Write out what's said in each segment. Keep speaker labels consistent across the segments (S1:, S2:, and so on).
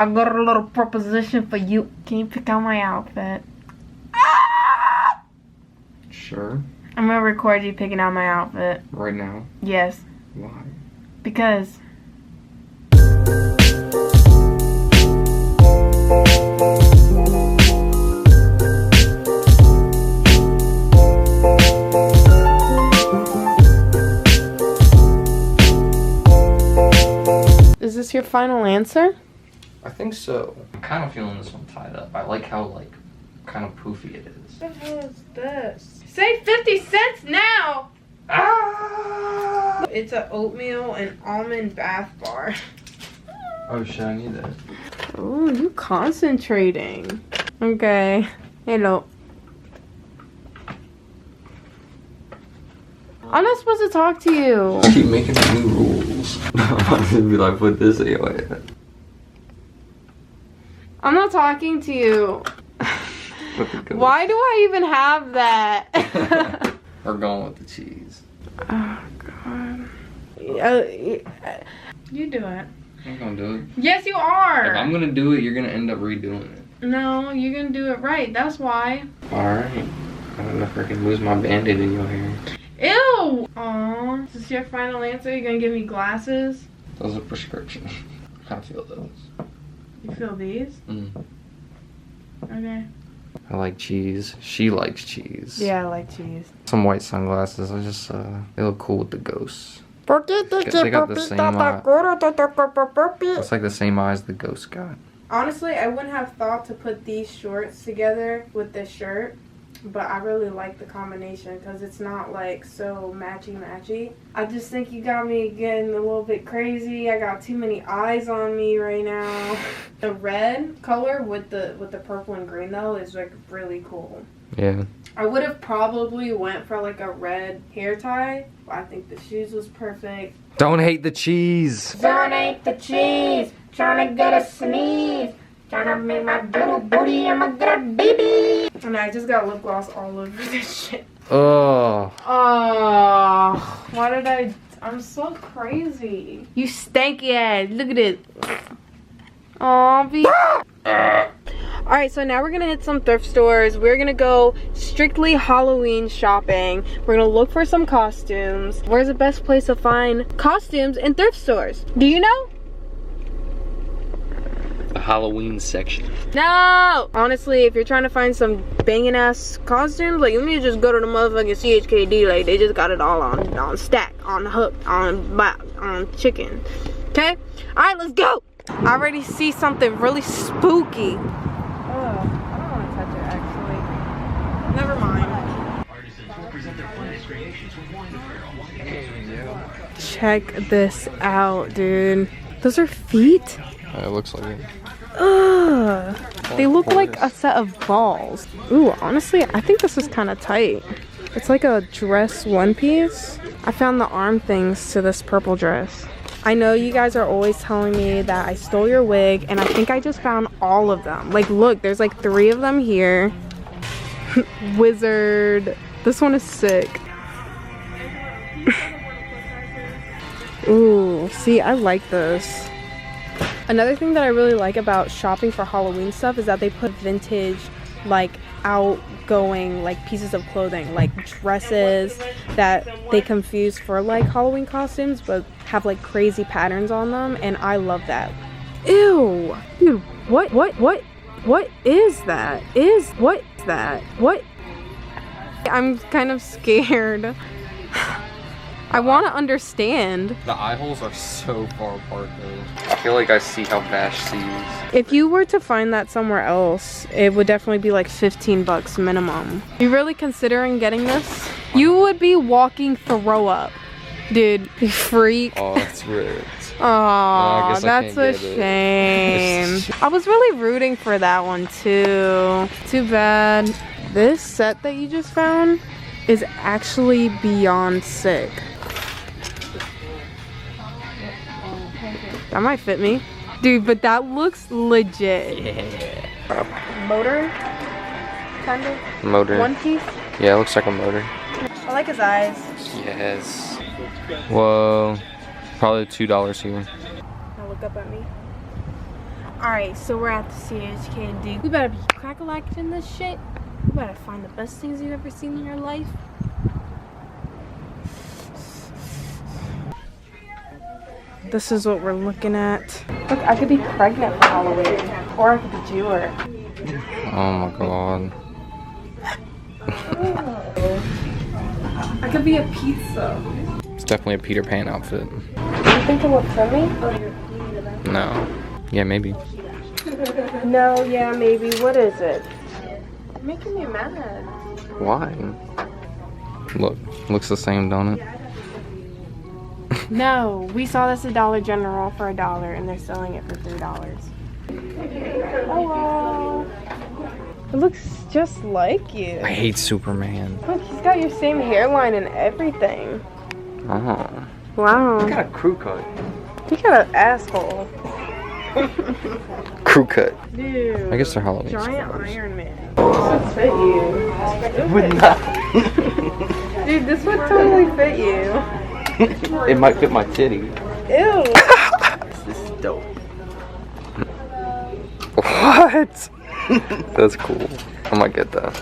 S1: I got a little proposition for you. Can you pick out my outfit?
S2: Sure.
S1: I'm gonna record you picking out my outfit.
S2: Right now?
S1: Yes.
S2: Why?
S1: Because. Is this your final answer?
S2: I think so. I'm kind of feeling this one tied up. I like how, like, kind of poofy it is.
S1: What the hell is this? Say 50 cents now!
S2: Ah!
S1: It's an oatmeal and almond bath bar.
S2: Oh shit, I need that.
S1: Oh, you concentrating. Okay. Hello. I'm not supposed to talk to you.
S2: I keep making new rules. I'm gonna be like, put this in your head.
S1: I'm not talking to you. Why do I even have that?
S2: We're going with the cheese.
S1: Oh, God. You do it.
S2: I'm gonna do it.
S1: Yes, you are.
S2: If I'm gonna do it, you're gonna end up redoing it.
S1: No, you're gonna do it right. That's why.
S2: Alright. I don't know if I can lose my band-aid in your hair.
S1: Ew! Aw. Is this your final answer? You're gonna give me glasses?
S2: Those are prescription. I feel those.
S1: You feel these? Okay.
S2: I like cheese. She likes cheese.
S1: Yeah, I like cheese.
S2: Some white sunglasses. I just, they look cool with the ghosts. They got the same eye. It's like the same eyes the ghost got.
S1: Honestly, I wouldn't have thought to put these shorts together with this shirt, but I really like the combination because it's not like so matchy-matchy. I just think you got me getting a little bit crazy. I got too many eyes on me right now. The red color with the purple and green though is like really cool.
S2: Yeah.
S1: I would have probably went for like a red hair tie, but I think the shoes was perfect.
S2: Don't hate the cheese.
S3: Don't hate the cheese. Trying to get a sneeze. Trying to make my doodle booty and my good baby.
S1: And I just got lip gloss all over this shit.
S2: Oh.
S1: Oh, why did I'm so crazy. You stanky ass. Look at it. Aw, be. Alright, so now we're gonna hit some thrift stores. We're gonna go strictly Halloween shopping. We're gonna look for some costumes. Where's the best place to find costumes in thrift stores? Do you know?
S2: The Halloween section.
S1: No! Honestly, if you're trying to find some banging ass costumes, like, you need to just go to the motherfucking CHKD. Like, they just got it all on stack, on hook, on chicken. Okay? Alright, let's go! I already see something really spooky. Oh, I don't want to touch it, actually. Never mind. Check this out, dude. Those are feet?
S2: It looks like it.
S1: Ugh. They look like a set of balls. Ooh, honestly, I think this is kind of tight. It's like a dress one piece. I found the arm things to this purple dress. I know you guys are always telling me that I stole your wig, and I think I just found all of them. Like, look, there's like 3 of them here. Wizard. This one is sick. Ooh, see, I like this. Another thing that I really like about shopping for Halloween stuff is that they put vintage, like, outgoing, like, pieces of clothing, like dresses that they confuse for like Halloween costumes but have like crazy patterns on them, and I love that. Ew, dude, what is that? What is that? What? I'm kind of scared. I want to understand.
S2: The eye holes are so far apart though. I feel like I see how Bash sees.
S1: If you were to find that somewhere else, it would definitely be like 15 bucks minimum. You really considering getting this? You would be walking throw up. Dude, you freak.
S2: Oh, that's ripped.
S1: Oh, that's a shame. I was really rooting for that one too. Too bad. This set that you just found is actually beyond sick. That might fit me. Dude, but that looks legit.
S2: Yeah.
S1: Motor? Kind of?
S2: Motor.
S1: One piece?
S2: Yeah, it looks like a motor.
S1: I like his eyes.
S2: Yes. Whoa. Probably $2 here.
S1: Now look up at me. Alright, so we're at the CHKD. We better be crack-a-lacking in this shit. We better find the best things you've ever seen in your life. This is what we're looking at. Look, I could be pregnant for Halloween. Or I could be Jewish.
S2: Oh my god.
S1: I could be a pizza.
S2: It's definitely a Peter Pan outfit.
S1: Do you think it will fit me?
S2: No. Yeah, maybe.
S1: No, yeah, maybe. What is it? You're making me mad.
S2: Why? Look, looks the same, don't it?
S1: No, we saw this at Dollar General for $1 and they're selling it for $3. Hello. It looks just like you.
S2: I hate Superman.
S1: Look, he's got your same hairline and everything.
S2: Oh.
S1: Wow.
S2: You got a crew cut.
S1: You got an asshole.
S2: Crew cut.
S1: Dude.
S2: I guess they're Halloween.
S1: Giant Iron Man. This would fit you.
S2: It would not.
S1: Dude, this would totally fit you.
S2: It might fit my titty.
S1: Ew.
S2: This is dope. What? That's cool. I might get that.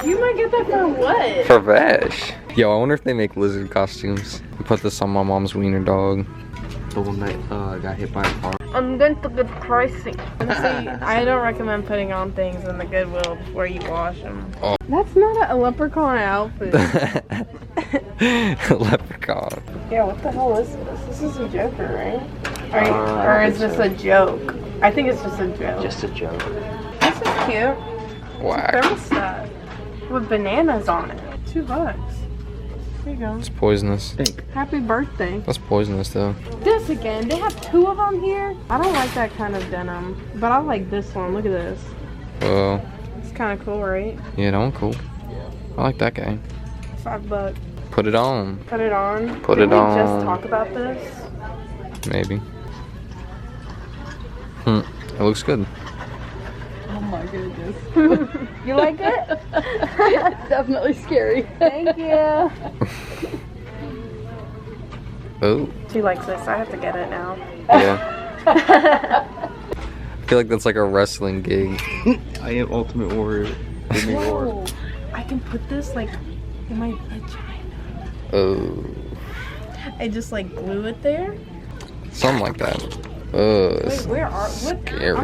S1: You might get that for what?
S2: For Vash. Yo, I wonder if they make lizard costumes. I put this on my mom's wiener dog. The one that got hit by a car.
S1: I'm going to get pricey. I don't recommend putting on things in the Goodwill before you wash them.
S2: Oh.
S1: That's not a leprechaun outfit.
S2: Leprechaun.
S1: Yeah, what the hell is this? This is a Joker, right? Or is this a joke? I think it's just a joke.
S2: Just a joke.
S1: This is cute.
S2: Whack.
S1: Thermostat with bananas on it. $2. There you go.
S2: It's poisonous.
S1: Happy birthday.
S2: That's poisonous though.
S1: This again. They have 2 of them here. I don't like that kind of denim, but I like this one. Look at this.
S2: Well.
S1: It's kind of cool, right?
S2: Yeah, that one cool. I like that guy.
S1: $5.
S2: Put it on.
S1: Put it on.
S2: Put
S1: Did
S2: it on.
S1: we just talk about this?
S2: Maybe. It looks good.
S1: Oh my goodness. You like it? It's definitely scary. Thank you.
S2: Oh.
S1: She likes this. I have to get it now.
S2: Yeah. I feel like that's like a wrestling gig. I am Ultimate Warrior. Give me war.
S1: I can put this like in my vagina.
S2: Oh.
S1: I just like glue it there.
S2: Something like that. Oh.
S1: Wait, where are what?
S2: Scary.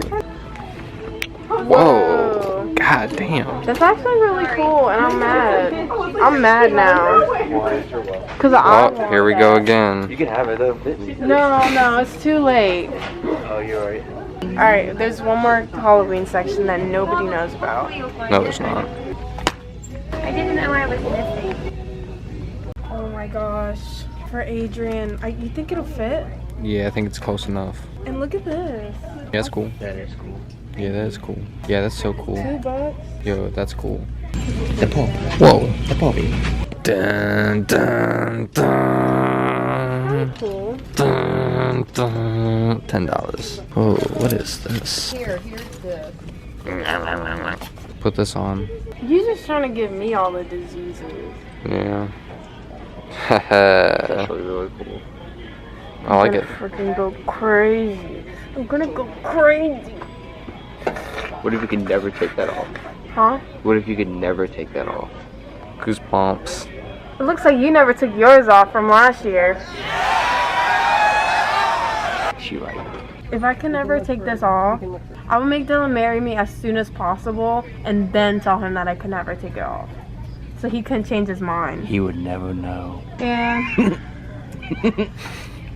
S2: Whoa. God damn.
S1: That's actually really cool, and I'm mad. I'm mad now. Cause I
S2: Oh, here we go again.
S4: You can have it though.
S1: No, it's too late.
S4: Oh, you're right.
S1: All right, there's one more Halloween section that nobody knows about.
S2: No, there's not.
S3: I didn't know I was missing.
S1: Oh my gosh, for Adrian, you think it'll fit?
S2: Yeah, I think it's close enough.
S1: And look at this.
S2: Yeah, that's cool.
S4: That is cool.
S2: Yeah, that is cool. Yeah, that's so cool.
S1: $2.
S2: Yo, that's cool.
S4: The pop.
S2: Whoa.
S4: The poppy.
S2: Dun, dun, dun.
S1: Cool.
S2: Dun, dun. $10. Oh, what is this?
S1: Here's this.
S2: Put this on.
S1: You just trying to give me all the diseases.
S2: Yeah. Haha. Really cool. I like it.
S1: I'm gonna freaking go crazy. I'm gonna go crazy.
S4: What if you could never take that off?
S1: Huh?
S4: What if you could never take that off?
S2: Goosebumps.
S1: It looks like you never took yours off from last year.
S4: She right.
S1: If I can never take this off, I will make Dylan marry me as soon as possible and then tell him that I could never take it off. So he couldn't change his mind.
S4: He would never know.
S1: Yeah.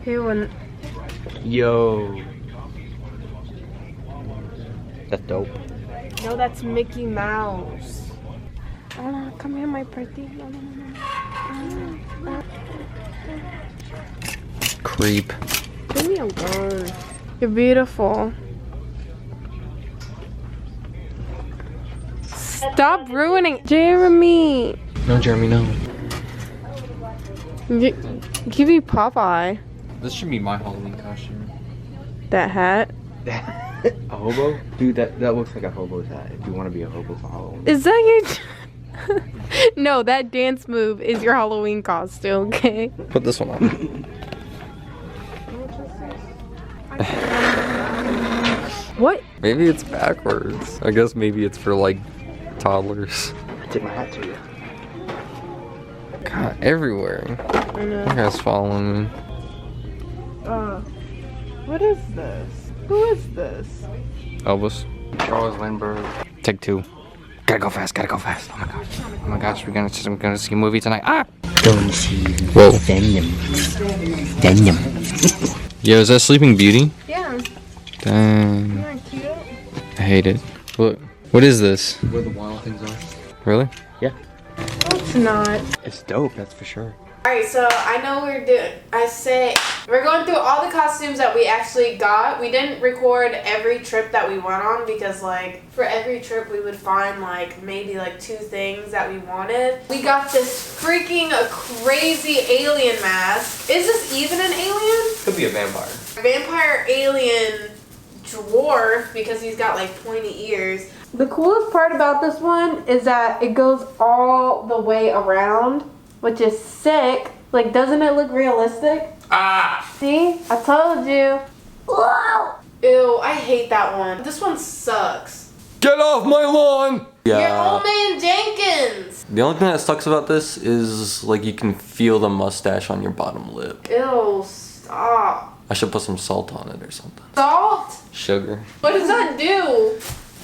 S1: He wouldn't.
S4: Yo. That's dope.
S1: No, that's Mickey Mouse. Oh no, come here, my pretty. No.
S2: Creep.
S1: Leave me alone. You're beautiful. Stop ruining Jeremy.
S2: No, Jeremy, no.
S1: Give me Popeye.
S2: This should be my Halloween costume.
S1: That hat.
S4: A hobo? Dude, that looks like a hobo's hat. If you want to be a hobo for Halloween.
S1: Is that your... No, that dance move is your Halloween costume, okay?
S2: Put this one on.
S1: What?
S2: Maybe it's backwards. I guess maybe it's for like toddlers.
S4: Tip my hat to you.
S2: God, everywhere.
S1: I know.
S2: That guy's following me.
S1: What is this? Who is this?
S2: Elvis.
S4: Charles Lindbergh.
S2: Take 2. Gotta go fast, gotta go fast. Oh my gosh. Oh my gosh, we're gonna see a movie tonight. Ah!
S4: Go and see
S2: Whoa.
S4: Venom. Venom.
S2: Yo, is that Sleeping Beauty?
S1: Yeah.
S2: Dang.
S1: Isn't that cute?
S2: I hate it. What is this?
S4: Where the wild things are.
S2: Really?
S4: Yeah.
S1: No, it's not.
S4: It's dope, that's for sure.
S1: Alright, so I know we're going through all the costumes that we actually got. We didn't record every trip that we went on because like for every trip we would find like maybe like 2 things that we wanted. We got this freaking crazy alien mask. Is this even an alien?
S2: Could be a vampire.
S1: Vampire alien dwarf because he's got like pointy ears. The coolest part about this one is that it goes all the way around, which is sick. Like, doesn't it look realistic?
S2: Ah!
S1: See? I told you. Ew, I hate that one. This one sucks.
S2: Get off my lawn!
S1: You're Old Man Jenkins!
S2: The only thing that sucks about this is like you can feel the mustache on your bottom lip.
S1: Ew, stop.
S2: I should put some salt on it or something.
S1: Salt?
S2: Sugar.
S1: What does that do?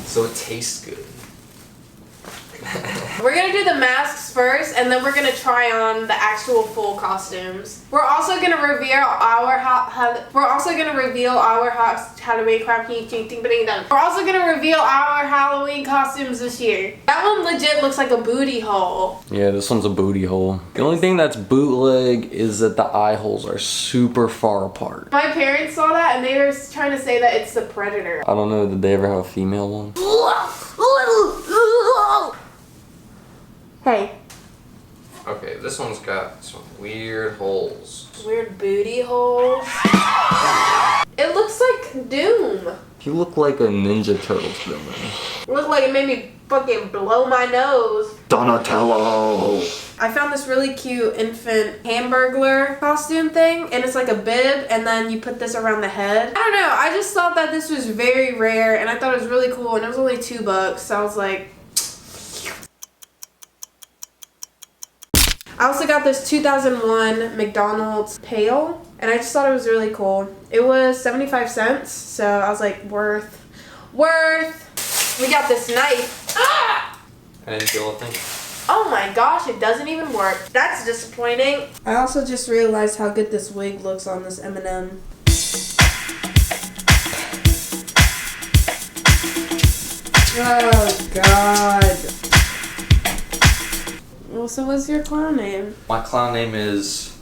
S2: So it tastes good.
S1: We're gonna do the masks first, and then we're gonna try on the actual full costumes. We're also gonna reveal our Halloween costumes this year. That one legit looks like a booty hole.
S2: Yeah, this one's a booty hole. The only thing that's bootleg is that the eye holes are super far apart.
S1: My parents saw that, and they were trying to say that it's the Predator.
S2: I don't know, did they ever have a female one?
S1: Hey.
S2: Okay, this one's got some weird holes.
S1: Weird booty holes. It looks like Doom.
S2: You look like a Ninja Turtles villain.
S1: It looked like it made me fucking blow my nose.
S2: Donatello!
S1: I found this really cute infant Hamburglar costume thing, and it's like a bib, and then you put this around the head. I don't know, I just thought that this was very rare, and I thought it was really cool, and it was only $2, so I was like... I also got this 2001 McDonald's pail, and I just thought it was really cool. It was 75 cents, so I was like, worth. We got this knife. Ah!
S2: I didn't feel a thing.
S1: Oh my gosh, it doesn't even work. That's disappointing. I also just realized how good this wig looks on this M&M. Oh god. Well, so what's your clown name?
S2: My clown name is...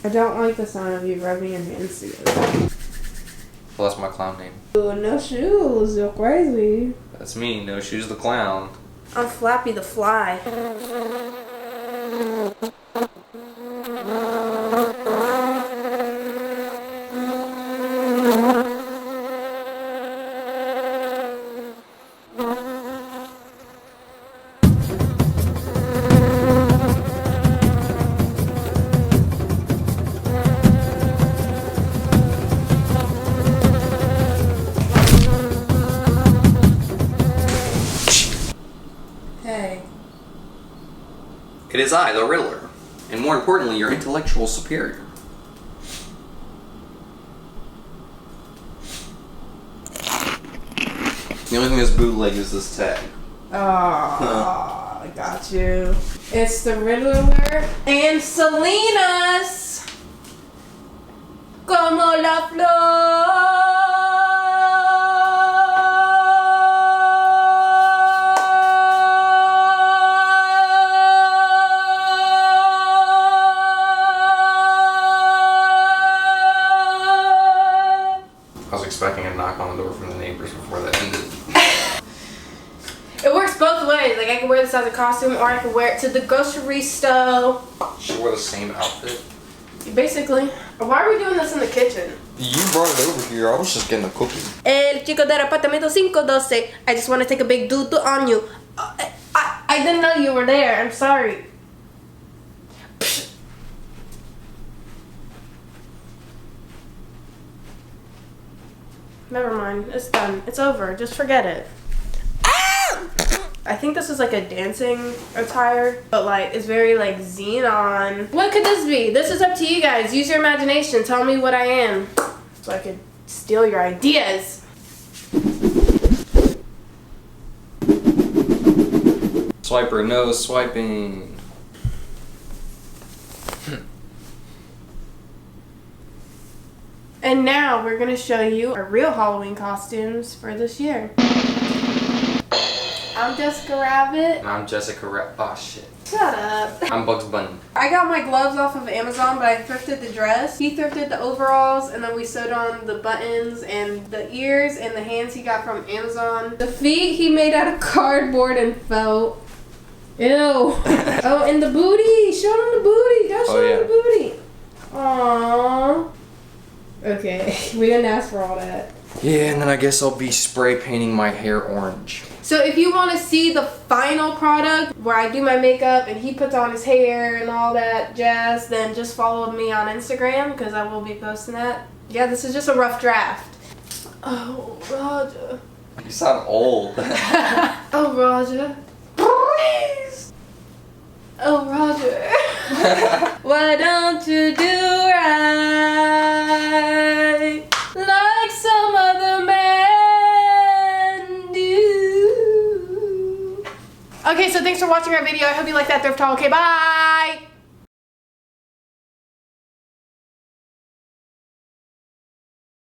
S1: I don't like the sound of you rubbing your hands together.
S2: Well, that's my clown name.
S1: Ooh, no shoes, you're crazy.
S2: That's me, No Shoes the Clown.
S1: I'm Flappy the Fly.
S2: It is I, the Riddler, and more importantly, your intellectual superior. The only thing that's bootleg is this tag.
S1: Oh, I got you. It's the Riddler and Selena's Como la Flor.
S2: I was expecting a knock on the door from the neighbors before that ended.
S1: It works both ways. Like, I can wear this as a costume, or I can wear it to the grocery store.
S2: She wore the same outfit.
S1: Basically. Why are we doing this in the kitchen?
S2: You brought it over here. I was just getting a cookie.
S1: El chico del apartamento 512. I just want to take a big doo-doo on you. I didn't know you were there. I'm sorry. Never mind. It's done. It's over. Just forget it. I think this is like a dancing attire, but like it's very like xenon. What could this be? This is up to you guys. Use your imagination. Tell me what I am so I could steal your ideas.
S2: Swiper, no swiping.
S1: And now we're gonna show you our real Halloween costumes for this year. I'm Jessica Rabbit.
S2: And I'm Jessica oh shit.
S1: Shut up.
S2: I'm Bugs Bunny.
S1: I got my gloves off of Amazon, but I thrifted the dress. He thrifted the overalls, and then we sewed on the buttons and the ears and the hands he got from Amazon. The feet he made out of cardboard and felt. Ew. Oh, and the booty. Show them the booty. Go show them the booty. Aww. Okay, we didn't ask for all that.
S2: Yeah, and then I guess I'll be spray painting my hair orange.
S1: So if you want to see the final product where I do my makeup and he puts on his hair and all that jazz, then just follow me on Instagram because I will be posting that. Yeah, this is just a rough draft. Oh, Roger.
S2: You sound old.
S1: Oh, Roger. Please. Oh, Roger. Why don't you do right like some other man do? Okay, so thanks for watching our video. I hope you like that thrift haul. Okay, bye.